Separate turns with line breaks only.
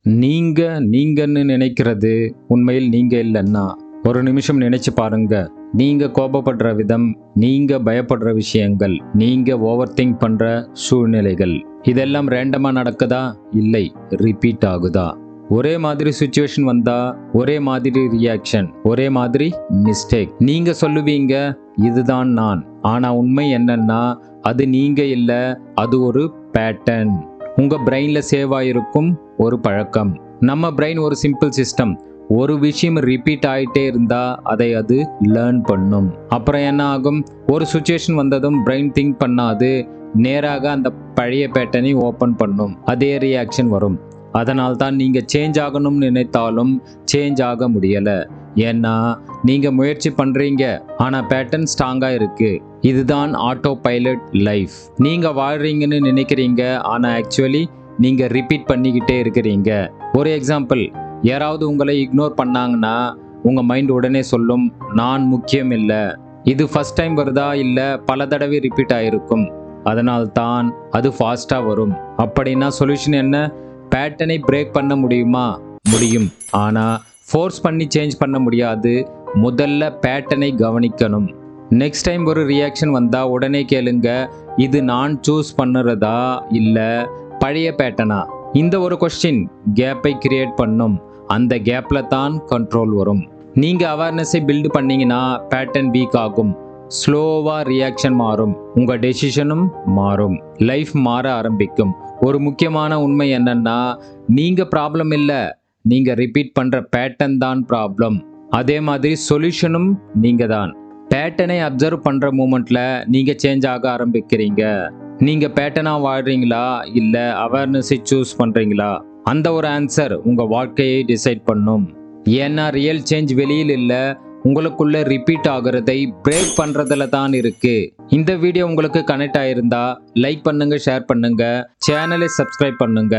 நீங்க நீங்கன்னு நினைக்கிறது உண்மையில் நீங்க இல்லைன்னா ஒரு நிமிஷம் நினைச்சு பாருங்க. நீங்க கோபப்படுற விதம், நீங்க பயப்படுற விஷயங்கள், நீங்க ஓவர் திங்க் பண்ற சூழ்நிலைகள், இதெல்லாம் ரேண்டமா நடக்குதா? இல்லை, ரிப்பீட் ஆகுதா? ஒரே மாதிரி சுச்சுவேஷன் வந்தா ஒரே மாதிரி ரியாக்ஷன், ஒரே மாதிரி மிஸ்டேக். நீங்க சொல்லுவீங்க இதுதான் நான். ஆனா உண்மை என்னன்னா அது நீங்க இல்ல, அது ஒரு பேட்டர்ன். உங்க பிரெயின்ல சேவ் ஆயிருக்கும் ஒரு பழக்கம். நம்ம பிரெயின் ஒரு சிம்பிள் சிஸ்டம். ஒரு விஷயம் ரிப்பீட் ஆயிட்டே இருந்தா அதை அது லேர்ன் பண்ணும். அப்புறம் என்ன ஆகும்? ஒரு சுச்சுவேஷன் வந்ததும் பிரெயின் திங்க் பண்ணாது, நேராக அந்த பழைய பேட்டர்னை ஓபன் பண்ணும். அதே ரியாக்ஷன் வரும். அதனால் தான் நீங்க சேஞ்ச் ஆகணும்னு நினைத்தாலும் சேஞ்ச் ஆக முடியல. ஏன்னா நீங்க முயற்சி பண்றீங்க, ஆனா பேட்டர்ன் ஸ்ட்ராங்கா இருக்கு. இதுதான் ஆட்டோ பைலட் லைஃப். நீங்க வாழ்றீங்கன்னு நினைக்கிறீங்க, ஆனா ஆக்சுவலி நீங்க ரிப்பீட் பண்ணிக்கிட்டே இருக்கிறீங்க. ஒரு எக்ஸாம்பிள், யாராவது உங்களை இக்னோர் பண்ணாங்கன்னா உங்க மைண்ட் உடனே சொல்லும், நான் முக்கியம் இல்ல. இது ஃபர்ஸ்ட் டைம் வருதா இல்ல பல தடவை ரிப்பீட் ஆயிருக்கும், அதனால் தான் அது ஃபாஸ்டா வரும். அப்படின்னா சொல்யூஷன் என்ன? பேட்டர்னை பிரேக் பண்ண முடியுமா? முடியும். ஆனா ஃபோர்ஸ் பண்ணி சேஞ்ச் பண்ண முடியாது. முதல்ல பேட்டர்னை கவனிக்கணும். நெக்ஸ்ட் டைம் ஒரு ரியாக்ஷன் வந்தா உடனே கேளுங்க, இது நான் சூஸ் பண்ணுறதா இல்ல பழைய பேட்டர்னா? இந்த ஒரு கொஸ்டின் கேப்பை கிரியேட் பண்ணும். அந்த கேப்ல தான் கண்ட்ரோல் வரும். நீங்க அவேர்னஸை பில்ட் பண்ணீங்கன்னா பேட்டர்ன் வீக் ஆகும். ஸ்லோவா ரியாக்ஷன் மாறும், உங்க டெசிஷனும் மாறும், லைஃப் மாற ஆரம்பிக்கும். ஒரு முக்கியமான உண்மை என்னன்னா, நீங்க ப்ராப்ளம் இல்ல, நீங்க ரிப்பீட் பண்ற பேட்டர்ன் தான் ப்ராப்ளம். அதே மாதிரி சொல்யூஷனும் நீங்க தான். பேட்டர்னை அப்சர்வ் பண்ற மூமெண்ட்ல நீங்க சேஞ்ச் ஆக ஆரம்பிக்கிறீங்க. நீங்க பேட்டர்னா வாழ்றீங்களா இல்ல அவேர்னஸை சூஸ் பண்றீங்களா? அந்த ஒரு ஆன்சர் உங்க வாழ்க்கையை டிசைட் பண்ணும். ஏன்னா ரியல் சேஞ்ச் வெளியில் இல்ல, உங்களுக்குள்ள ரிப்பீட் ஆகுறதை பிரேக் பண்றதுல தான் இருக்கு. இந்த வீடியோ உங்களுக்கு கனெக்ட் ஆயிருந்தா லைக் பண்ணுங்க, ஷேர் பண்ணுங்க, சேனலை சப்ஸ்கிரைப் பண்ணுங்க.